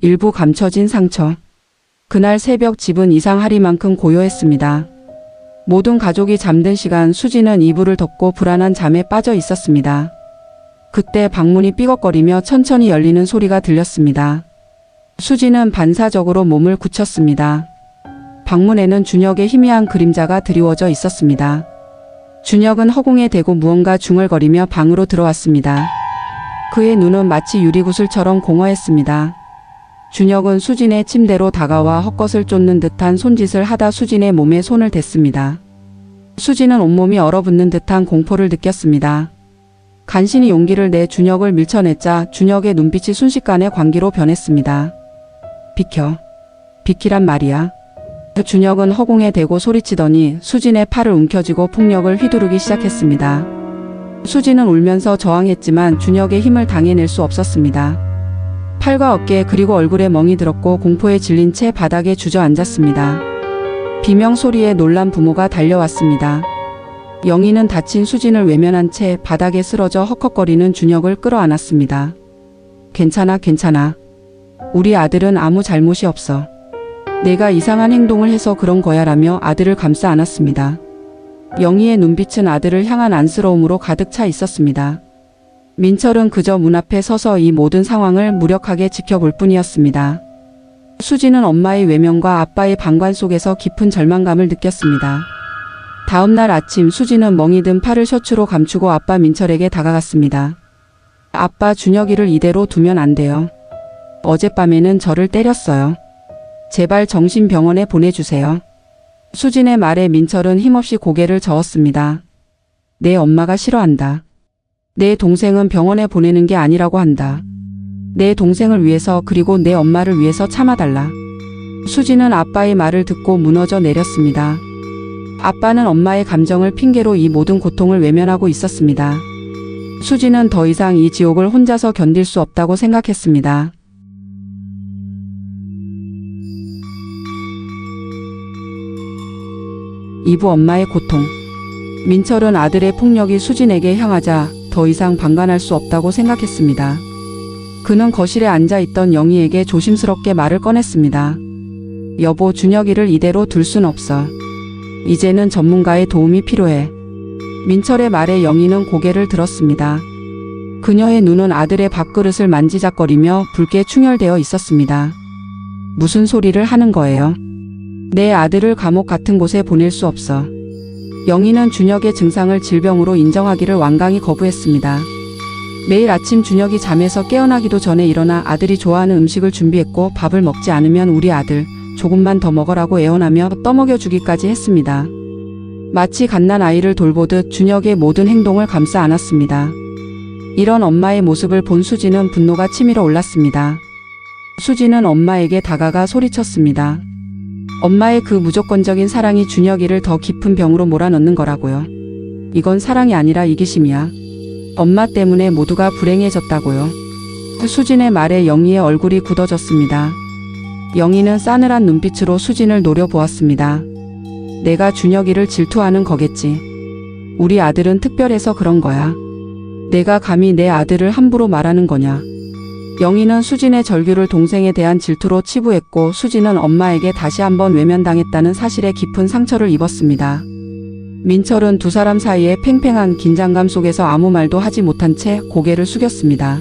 일부 감춰진 상처. 그날 새벽 집은 이상하리만큼 고요했습니다. 모든 가족이 잠든 시간 수지는 이불을 덮고 불안한 잠에 빠져 있었습니다. 그때 방문이 삐걱거리며 천천히 열리는 소리가 들렸습니다. 수지는 반사적으로 몸을 굳혔습니다. 방문에는 준혁의 희미한 그림자가 드리워져 있었습니다. 준혁은 허공에 대고 무언가 중얼거리며 방으로 들어왔습니다. 그의 눈은 마치 유리구슬처럼 공허했습니다. 준혁은 수진의 침대로 다가와 헛것을 쫓는 듯한 손짓을 하다 수진의 몸에 손을 댔습니다. 수진은 온몸이 얼어붙는 듯한 공포를 느꼈습니다. 간신히 용기를 내 준혁을 밀쳐냈자 준혁의 눈빛이 순식간에 광기로 변했습니다. 비켜. 비키란 말이야. 준혁은 허공에 대고 소리치더니 수진의 팔을 움켜쥐고 폭력을 휘두르기 시작했습니다. 수진은 울면서 저항했지만 준혁의 힘을 당해낼 수 없었습니다. 팔과 어깨 그리고 얼굴에 멍이 들었고 공포에 질린 채 바닥에 주저앉았습니다. 비명소리에 놀란 부모가 달려왔습니다. 영희는 다친 수진을 외면한 채 바닥에 쓰러져 헉헉거리는 준혁을 끌어안았습니다. 괜찮아, 괜찮아. 우리 아들은 아무 잘못이 없어. 내가 이상한 행동을 해서 그런 거야라며 아들을 감싸 안았습니다. 영희의 눈빛은 아들을 향한 안쓰러움으로 가득 차 있었습니다. 민철은 그저 문 앞에 서서 이 모든 상황을 무력하게 지켜볼 뿐이었습니다. 수지는 엄마의 외면과 아빠의 방관 속에서 깊은 절망감을 느꼈습니다. 다음 날 아침 수지는 멍이 든 팔을 셔츠로 감추고 아빠 민철에게 다가갔습니다. 아빠, 준혁이를 이대로 두면 안 돼요. 어젯밤에는 저를 때렸어요. 제발 정신병원에 보내주세요. 수진의 말에 민철은 힘없이 고개를 저었습니다. 내 엄마가 싫어한다. 내 동생은 병원에 보내는 게 아니라고 한다. 내 동생을 위해서 그리고 내 엄마를 위해서 참아달라. 수진은 아빠의 말을 듣고 무너져 내렸습니다. 아빠는 엄마의 감정을 핑계로 이 모든 고통을 외면하고 있었습니다. 수진은 더 이상 이 지옥을 혼자서 견딜 수 없다고 생각했습니다. 이부 엄마의 고통. 민철은 아들의 폭력이 수진에게 향하자 더 이상 방관할 수 없다고 생각했습니다. 그는 거실에 앉아있던 영희에게 조심스럽게 말을 꺼냈습니다. 여보, 준혁이를 이대로 둘 순 없어. 이제는 전문가의 도움이 필요해. 민철의 말에 영희는 고개를 들었습니다. 그녀의 눈은 아들의 밥그릇을 만지작거리며 붉게 충혈되어 있었습니다. 무슨 소리를 하는 거예요? 내 아들을 감옥 같은 곳에 보낼 수 없어. 영희는 준혁의 증상을 질병으로 인정하기를 완강히 거부했습니다. 매일 아침 준혁이 잠에서 깨어나기도 전에 일어나 아들이 좋아하는 음식을 준비했고 밥을 먹지 않으면 우리 아들 조금만 더 먹으라고 애원하며 떠먹여 주기까지 했습니다. 마치 갓난 아이를 돌보듯 준혁의 모든 행동을 감싸 안았습니다. 이런 엄마의 모습을 본 수지는 분노가 치밀어 올랐습니다. 수지는 엄마에게 다가가 소리쳤습니다. 엄마의 그 무조건적인 사랑이 준혁이를 더 깊은 병으로 몰아넣는 거라고요. 이건 사랑이 아니라 이기심이야. 엄마 때문에 모두가 불행해졌다고요. 수진의 말에 영희의 얼굴이 굳어졌습니다. 영희는 싸늘한 눈빛으로 수진을 노려보았습니다. 내가 준혁이를 질투하는 거겠지. 우리 아들은 특별해서 그런 거야. 내가 감히 내 아들을 함부로 말하는 거냐. 영희는 수진의 절규를 동생에 대한 질투로 치부했고 수진은 엄마에게 다시 한번 외면당했다는 사실에 깊은 상처를 입었습니다. 민철은 두 사람 사이에 팽팽한 긴장감 속에서 아무 말도 하지 못한 채 고개를 숙였습니다.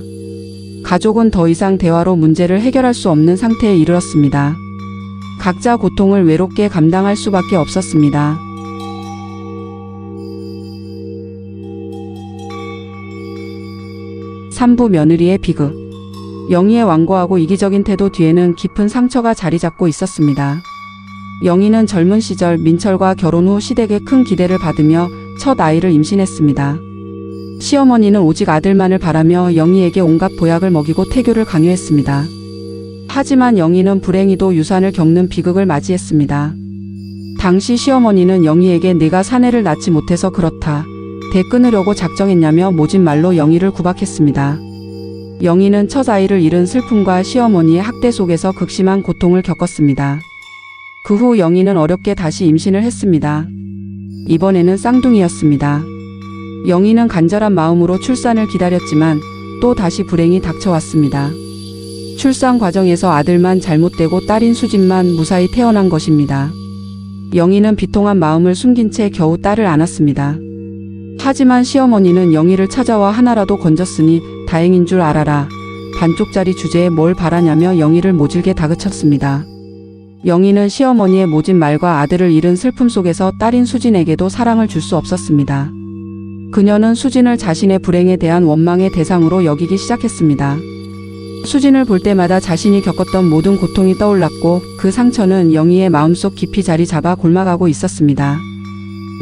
가족은 더 이상 대화로 문제를 해결할 수 없는 상태에 이르렀습니다. 각자 고통을 외롭게 감당할 수밖에 없었습니다. 삼부 며느리의 비극. 영희의 완고하고 이기적인 태도 뒤에는 깊은 상처가 자리 잡고 있었습니다. 영희는 젊은 시절 민철과 결혼 후 시댁에 큰 기대를 받으며 첫 아이를 임신했습니다. 시어머니는 오직 아들만을 바라며 영희에게 온갖 보약을 먹이고 태교를 강요했습니다. 하지만 영희는 불행히도 유산을 겪는 비극을 맞이했습니다. 당시 시어머니는 영희에게 내가 사내를 낳지 못해서 그렇다. 대 끊으려고 작정했냐며 모진 말로 영희를 구박했습니다. 영희는 첫 아이를 잃은 슬픔과 시어머니의 학대 속에서 극심한 고통을 겪었습니다. 그 후 영희는 어렵게 다시 임신을 했습니다. 이번에는 쌍둥이였습니다. 영희는 간절한 마음으로 출산을 기다렸지만 또 다시 불행이 닥쳐왔습니다. 출산 과정에서 아들만 잘못되고 딸인 수진만 무사히 태어난 것입니다. 영희는 비통한 마음을 숨긴 채 겨우 딸을 안았습니다. 하지만 시어머니는 영희를 찾아와 하나라도 건졌으니 다행인 줄 알아라. 반쪽짜리 주제에 뭘 바라냐며 영희를 모질게 다그쳤습니다. 영희는 시어머니의 모진 말과 아들을 잃은 슬픔 속에서 딸인 수진에게도 사랑을 줄 수 없었습니다. 그녀는 수진을 자신의 불행에 대한 원망의 대상으로 여기기 시작했습니다. 수진을 볼 때마다 자신이 겪었던 모든 고통이 떠올랐고 그 상처는 영희의 마음속 깊이 자리 잡아 골마가고 있었습니다.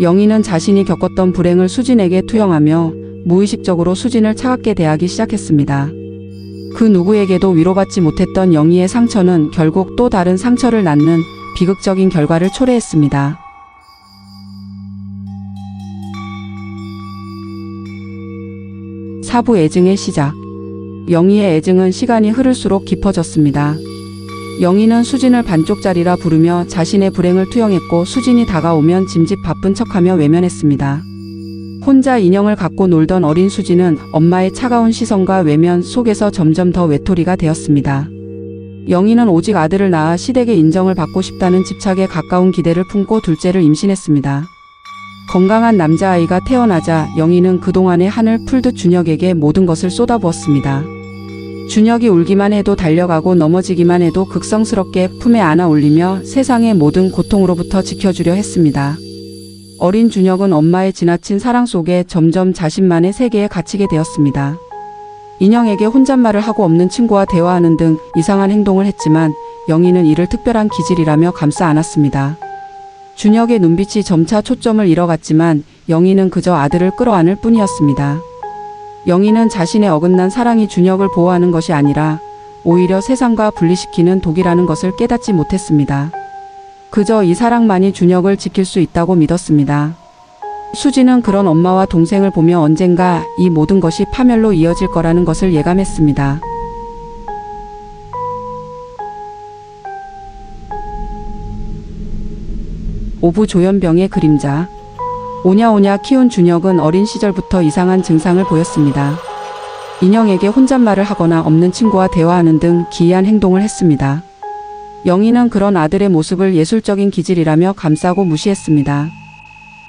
영희는 자신이 겪었던 불행을 수진에게 투영하며 무의식적으로 수진을 차갑게 대하기 시작했습니다. 그 누구에게도 위로받지 못했던 영희의 상처는 결국 또 다른 상처를 낳는 비극적인 결과를 초래했습니다. 사부 애증의 시작. 영희의 애증은 시간이 흐를수록 깊어졌습니다. 영희는 수진을 반쪽짜리라 부르며 자신의 불행을 투영했고 수진이 다가오면 짐짓 바쁜 척하며 외면했습니다. 혼자 인형을 갖고 놀던 어린 수진은 엄마의 차가운 시선과 외면 속에서 점점 더 외톨이가 되었습니다. 영희는 오직 아들을 낳아 시댁의 인정을 받고 싶다는 집착에 가까운 기대를 품고 둘째를 임신했습니다. 건강한 남자아이가 태어나자 영희는 그동안의 한을 풀듯 준혁에게 모든 것을 쏟아부었습니다. 준혁이 울기만 해도 달려가고 넘어지기만 해도 극성스럽게 품에 안아 올리며 세상의 모든 고통으로부터 지켜주려 했습니다. 어린 준혁은 엄마의 지나친 사랑 속에 점점 자신만의 세계에 갇히게 되었습니다. 인형에게 혼잣말을 하고 없는 친구와 대화하는 등 이상한 행동을 했지만 영희는 이를 특별한 기질이라며 감싸 안았습니다. 준혁의 눈빛이 점차 초점을 잃어갔지만 영희는 그저 아들을 끌어안을 뿐이었습니다. 영희는 자신의 어긋난 사랑이 준혁을 보호하는 것이 아니라 오히려 세상과 분리시키는 독이라는 것을 깨닫지 못했습니다. 그저 이 사랑만이 준혁을 지킬 수 있다고 믿었습니다. 수진은 그런 엄마와 동생을 보며 언젠가 이 모든 것이 파멸로 이어질 거라는 것을 예감했습니다. 오부 조현병의 그림자. 오냐오냐 키운 준혁은 어린 시절부터 이상한 증상을 보였습니다. 인형에게 혼잣말을 하거나 없는 친구와 대화하는 등 기이한 행동을 했습니다. 영희는 그런 아들의 모습을 예술적인 기질이라며 감싸고 무시했습니다.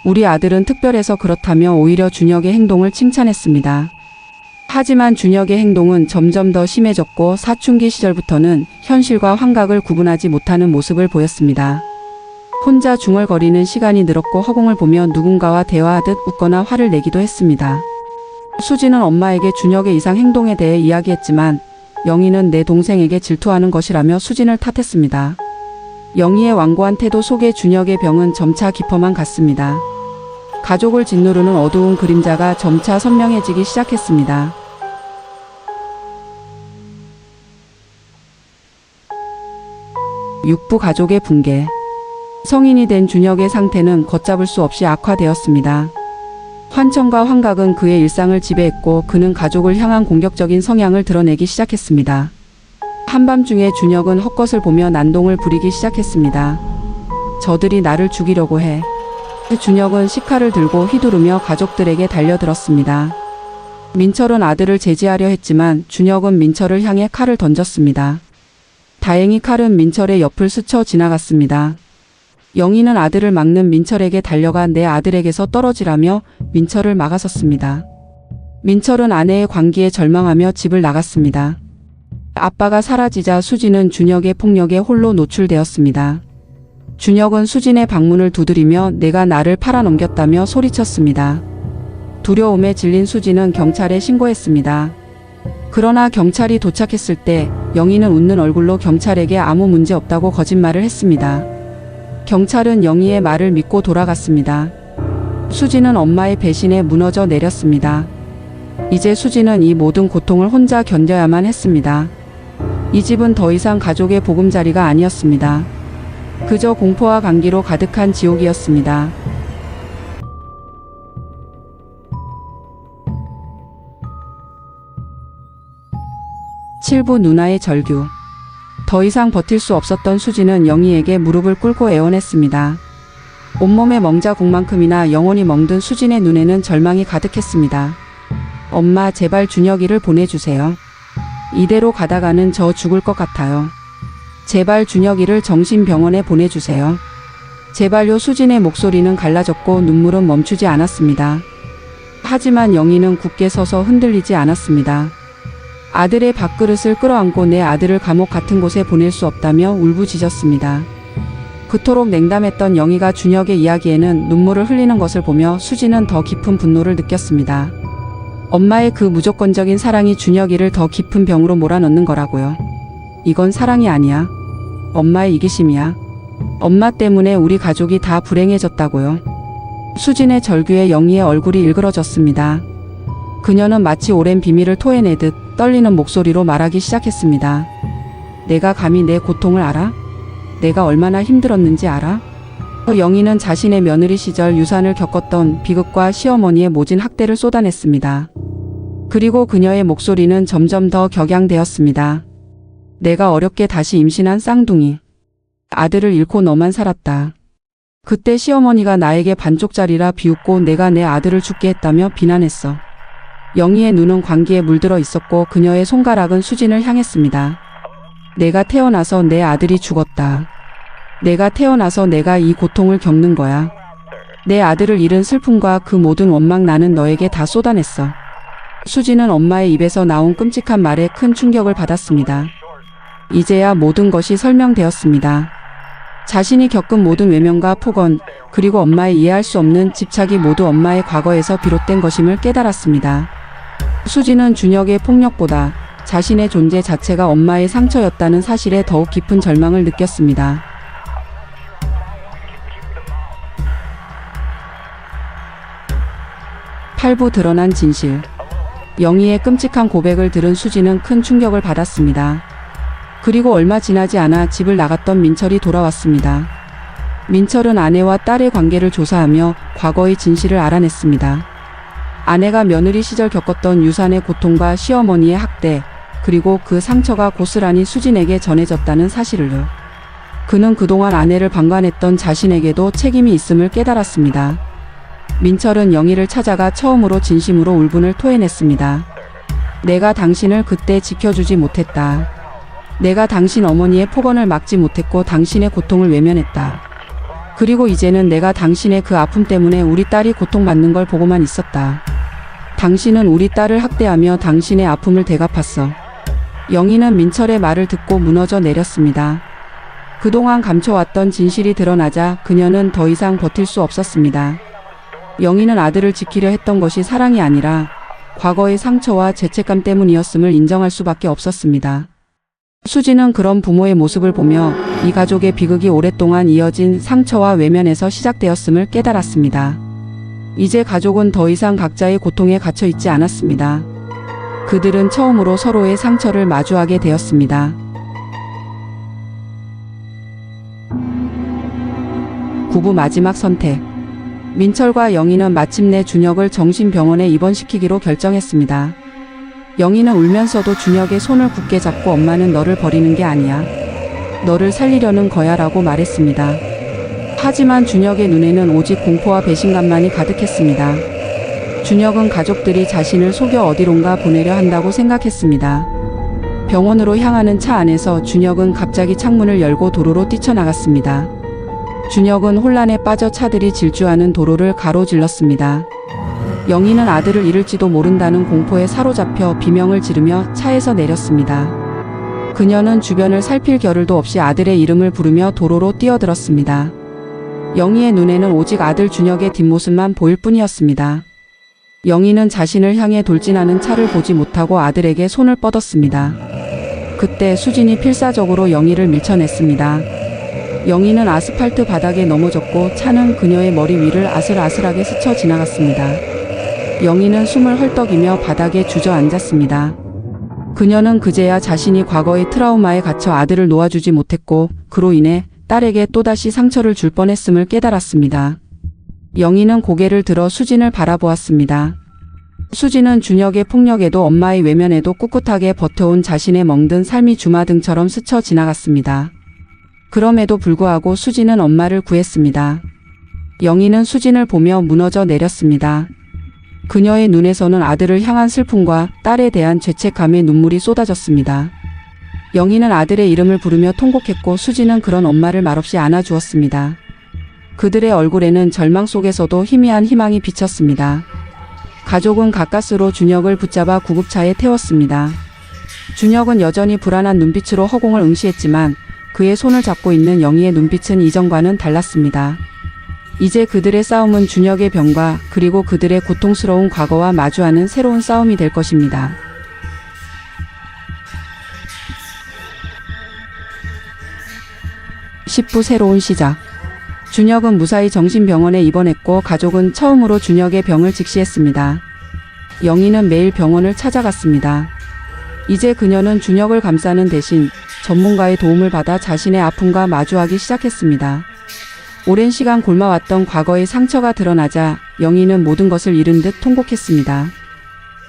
우리 아들은 특별해서 그렇다며 오히려 준혁의 행동을 칭찬했습니다. 하지만 준혁의 행동은 점점 더 심해졌고 사춘기 시절부터는 현실과 환각을 구분하지 못하는 모습을 보였습니다. 혼자 중얼거리는 시간이 늘었고 허공을 보며 누군가와 대화하듯 웃거나 화를 내기도 했습니다. 수지는 엄마에게 준혁의 이상 행동에 대해 이야기했지만 영희는 내 동생에게 질투하는 것이라며 수진을 탓했습니다. 영희의 완고한 태도 속에 준혁의 병은 점차 깊어만 갔습니다. 가족을 짓누르는 어두운 그림자가 점차 선명해지기 시작했습니다. 육부 가족의 붕괴. 성인이 된 준혁의 상태는 걷잡을 수 없이 악화되었습니다. 환청과 환각은 그의 일상을 지배했고 그는 가족을 향한 공격적인 성향을 드러내기 시작했습니다. 한밤중에 준혁은 헛것을 보며 난동을 부리기 시작했습니다. 저들이 나를 죽이려고 해. 준혁은 식칼을 들고 휘두르며 가족들에게 달려들었습니다. 민철은 아들을 제지하려 했지만 준혁은 민철을 향해 칼을 던졌습니다. 다행히 칼은 민철의 옆을 스쳐 지나갔습니다. 영희는 아들을 막는 민철에게 달려가 내 아들에게서 떨어지라며 민철을 막아섰습니다. 민철은 아내의 관기에 절망하며 집을 나갔습니다. 아빠가 사라지자 수진은 준혁의 폭력에 홀로 노출되었습니다. 준혁은 수진의 방문을 두드리며 내가 나를 팔아넘겼다며 소리쳤습니다. 두려움에 질린 수진은 경찰에 신고했습니다. 그러나 경찰이 도착했을 때 영희는 웃는 얼굴로 경찰에게 아무 문제 없다고 거짓말을 했습니다. 경찰은 영희의 말을 믿고 돌아갔습니다. 수진은 엄마의 배신에 무너져 내렸습니다. 이제 수진은 이 모든 고통을 혼자 견뎌야만 했습니다. 이 집은 더 이상 가족의 보금자리가 아니었습니다. 그저 공포와 간기로 가득한 지옥이었습니다. 칠부 누나의 절규. 더 이상 버틸 수 없었던 수진은 영희에게 무릎을 꿇고 애원했습니다. 온몸의 멍자국만큼이나 영혼이 멍든 수진의 눈에는 절망이 가득했습니다. 엄마, 제발 준혁이를 보내주세요. 이대로 가다가는 저 죽을 것 같아요. 제발 준혁이를 정신병원에 보내주세요. 제발요. 수진의 목소리는 갈라졌고 눈물은 멈추지 않았습니다. 하지만 영희는 굳게 서서 흔들리지 않았습니다. 아들의 밥그릇을 끌어안고 내 아들을 감옥 같은 곳에 보낼 수 없다며 울부짖었습니다. 그토록 냉담했던 영희가 준혁의 이야기에는 눈물을 흘리는 것을 보며 수진은 더 깊은 분노를 느꼈습니다. 엄마의 그 무조건적인 사랑이 준혁이를 더 깊은 병으로 몰아넣는 거라고요. 이건 사랑이 아니야. 엄마의 이기심이야. 엄마 때문에 우리 가족이 다 불행해졌다고요. 수진의 절규에 영희의 얼굴이 일그러졌습니다. 그녀는 마치 오랜 비밀을 토해내듯 떨리는 목소리로 말하기 시작했습니다. 내가 감히 내 고통을 알아? 내가 얼마나 힘들었는지 알아? 영희는 자신의 며느리 시절 유산을 겪었던 비극과 시어머니의 모진 학대를 쏟아냈습니다. 그리고 그녀의 목소리는 점점 더 격양되었습니다. 내가 어렵게 다시 임신한 쌍둥이. 아들을 잃고 너만 살았다. 그때 시어머니가 나에게 반쪽짜리라 비웃고 내가 내 아들을 죽게 했다며 비난했어. 영희의 눈은 광기에 물들어 있었고 그녀의 손가락은 수진을 향했습니다. 내가 태어나서 내 아들이 죽었다. 내가 태어나서 내가 이 고통을 겪는 거야. 내 아들을 잃은 슬픔과 그 모든 원망 나는 너에게 다 쏟아냈어. 수진은 엄마의 입에서 나온 끔찍한 말에 큰 충격을 받았습니다. 이제야 모든 것이 설명되었습니다. 자신이 겪은 모든 외면과 폭언, 그리고 엄마의 이해할 수 없는 집착이 모두 엄마의 과거에서 비롯된 것임을 깨달았습니다. 수진은 준혁의 폭력보다 자신의 존재 자체가 엄마의 상처였다는 사실에 더욱 깊은 절망을 느꼈습니다. 팔부 드러난 진실. 영희의 끔찍한 고백을 들은 수진은 큰 충격을 받았습니다. 그리고 얼마 지나지 않아 집을 나갔던 민철이 돌아왔습니다. 민철은 아내와 딸의 관계를 조사하며 과거의 진실을 알아냈습니다. 아내가 며느리 시절 겪었던 유산의 고통과 시어머니의 학대, 그리고 그 상처가 고스란히 수진에게 전해졌다는 사실을요. 그는 그동안 아내를 방관했던 자신에게도 책임이 있음을 깨달았습니다. 민철은 영희를 찾아가 처음으로 진심으로 울분을 토해냈습니다. 내가 당신을 그때 지켜주지 못했다. 내가 당신 어머니의 폭언을 막지 못했고 당신의 고통을 외면했다. 그리고 이제는 내가 당신의 그 아픔 때문에 우리 딸이 고통받는 걸 보고만 있었다. 당신은 우리 딸을 학대하며 당신의 아픔을 대갚았어. 영희는 민철의 말을 듣고 무너져 내렸습니다. 그동안 감춰왔던 진실이 드러나자 그녀는 더 이상 버틸 수 없었습니다. 영희는 아들을 지키려 했던 것이 사랑이 아니라 과거의 상처와 죄책감 때문이었음을 인정할 수밖에 없었습니다. 수진은 그런 부모의 모습을 보며 이 가족의 비극이 오랫동안 이어진 상처와 외면에서 시작되었음을 깨달았습니다. 이제 가족은 더 이상 각자의 고통에 갇혀 있지 않았습니다. 그들은 처음으로 서로의 상처를 마주하게 되었습니다. 부부 마지막 선택. 민철과 영희는 마침내 준혁을 정신병원에 입원시키기로 결정했습니다. 영희는 울면서도 준혁의 손을 굳게 잡고 엄마는 너를 버리는 게 아니야. 너를 살리려는 거야 라고 말했습니다. 하지만 준혁의 눈에는 오직 공포와 배신감만이 가득했습니다. 준혁은 가족들이 자신을 속여 어디론가 보내려 한다고 생각했습니다. 병원으로 향하는 차 안에서 준혁은 갑자기 창문을 열고 도로로 뛰쳐나갔습니다. 준혁은 혼란에 빠져 차들이 질주하는 도로를 가로질렀습니다. 영희는 아들을 잃을지도 모른다는 공포에 사로잡혀 비명을 지르며 차에서 내렸습니다. 그녀는 주변을 살필 겨를도 없이 아들의 이름을 부르며 도로로 뛰어들었습니다. 영희의 눈에는 오직 아들 준혁의 뒷모습만 보일 뿐이었습니다. 영희는 자신을 향해 돌진하는 차를 보지 못하고 아들에게 손을 뻗었습니다. 그때 수진이 필사적으로 영희를 밀쳐냈습니다. 영희는 아스팔트 바닥에 넘어졌고 차는 그녀의 머리 위를 아슬아슬하게 스쳐 지나갔습니다. 영희는 숨을 헐떡이며 바닥에 주저앉았습니다. 그녀는 그제야 자신이 과거의 트라우마에 갇혀 아들을 놓아주지 못했고 그로 인해 딸에게 또다시 상처를 줄 뻔했음을 깨달았습니다. 영희는 고개를 들어 수진을 바라보았습니다. 수진은 준혁의 폭력에도 엄마의 외면에도 꿋꿋하게 버텨온 자신의 멍든 삶이 주마등처럼 스쳐 지나갔습니다. 그럼에도 불구하고 수진은 엄마를 구했습니다. 영희는 수진을 보며 무너져 내렸습니다. 그녀의 눈에서는 아들을 향한 슬픔과 딸에 대한 죄책감의 눈물이 쏟아졌습니다. 영희는 아들의 이름을 부르며 통곡했고 수지는 그런 엄마를 말없이 안아주었습니다. 그들의 얼굴에는 절망 속에서도 희미한 희망이 비쳤습니다. 가족은 가까스로 준혁을 붙잡아 구급차에 태웠습니다. 준혁은 여전히 불안한 눈빛으로 허공을 응시했지만 그의 손을 잡고 있는 영희의 눈빛은 이전과는 달랐습니다. 이제 그들의 싸움은 준혁의 병과 그리고 그들의 고통스러운 과거와 마주하는 새로운 싸움이 될 것입니다. 10부 새로운 시작. 준혁은 무사히 정신병원에 입원했고 가족은 처음으로 준혁의 병을 직시했습니다. 영희는 매일 병원을 찾아갔습니다. 이제 그녀는 준혁을 감싸는 대신 전문가의 도움을 받아 자신의 아픔과 마주하기 시작했습니다. 오랜 시간 곪아왔던 과거의 상처가 드러나자 영희는 모든 것을 잃은 듯 통곡했습니다.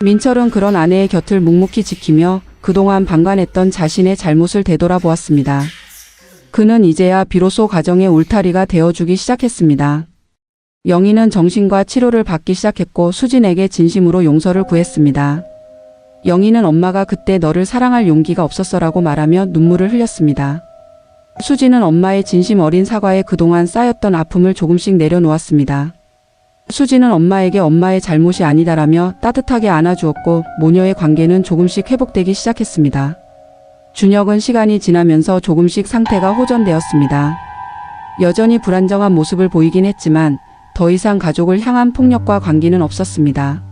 민철은 그런 아내의 곁을 묵묵히 지키며 그동안 방관했던 자신의 잘못을 되돌아보았습니다. 그는 이제야 비로소 가정의 울타리가 되어주기 시작했습니다. 영희는 정신과 치료를 받기 시작했고 수진에게 진심으로 용서를 구했습니다. 영희는 엄마가 그때 너를 사랑할 용기가 없었어라고 말하며 눈물을 흘렸습니다. 수진은 엄마의 진심 어린 사과에 그동안 쌓였던 아픔을 조금씩 내려놓았습니다. 수진은 엄마에게 엄마의 잘못이 아니다라며 따뜻하게 안아주었고 모녀의 관계는 조금씩 회복되기 시작했습니다. 준혁은 시간이 지나면서 조금씩 상태가 호전되었습니다. 여전히 불안정한 모습을 보이긴 했지만 더 이상 가족을 향한 폭력과 관계는 없었습니다.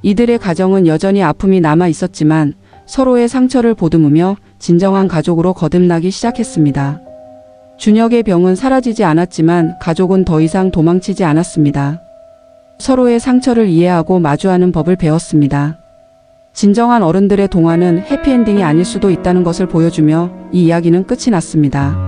이들의 가정은 여전히 아픔이 남아 있었지만 서로의 상처를 보듬으며 진정한 가족으로 거듭나기 시작했습니다. 준혁의 병은 사라지지 않았지만 가족은 더 이상 도망치지 않았습니다. 서로의 상처를 이해하고 마주하는 법을 배웠습니다. 진정한 어른들의 동화는 해피엔딩이 아닐 수도 있다는 것을 보여주며 이 이야기는 끝이 났습니다.